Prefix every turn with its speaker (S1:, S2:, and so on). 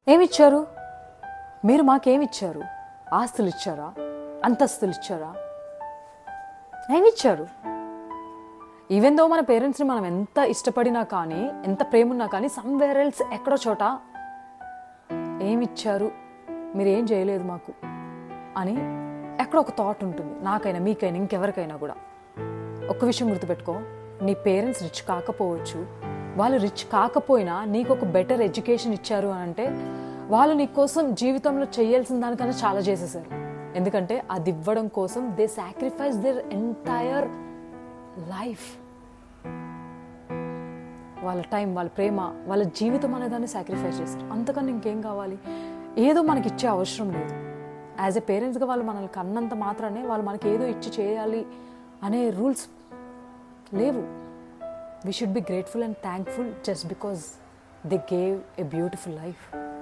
S1: ఏమిచ్చారు? మీరు మాకేమిచ్చారు? ఆస్తులు ఇచ్చారా? అంతస్తులు ఇచ్చారా? ఏమిచ్చారు? ఈవెన్ దో మన పేరెంట్స్ని మనం ఎంత ఇష్టపడినా కానీ, ఎంత ప్రేమ ఉన్నా కానీ, సమ్వేర్ ఎల్స్ ఎక్కడో చోట ఏమిచ్చారు, మీరు ఏం చేయలేదు మాకు అని ఎక్కడ ఒక థాట్ ఉంటుంది. నాకైనా, మీకైనా, ఇంకెవరికైనా కూడా. ఒక్క విషయం గుర్తుపెట్టుకో, నీ పేరెంట్స్ రిచ్ కాకపోవచ్చు, వాళ్ళు రిచ్ కాకపోయినా నీకు ఒక బెటర్ ఎడ్యుకేషన్ ఇచ్చారు అని అంటే వాళ్ళు నీ కోసం జీవితంలో చేయాల్సిన దానికన్నా చాలా చేసేసారు. ఎందుకంటే అది ఇవ్వడం కోసం they sacrifice their entire life. వాళ్ళ టైం, వాళ్ళ ప్రేమ, వాళ్ళ జీవితం అనేదాన్ని సాక్రిఫైస్ చేస్తారు. అంతకన్నా ఇంకేం కావాలి? ఏదో మనకి ఇచ్చే అవసరం లేదు. యాజ్ ఎ పేరెంట్స్గా వాళ్ళు మనల్ని కన్నంత మాత్రానే వాళ్ళు మనకి ఏదో ఇచ్చి చేయాలి అనే రూల్స్ లేవు. We should be grateful and thankful just because they gave a beautiful life.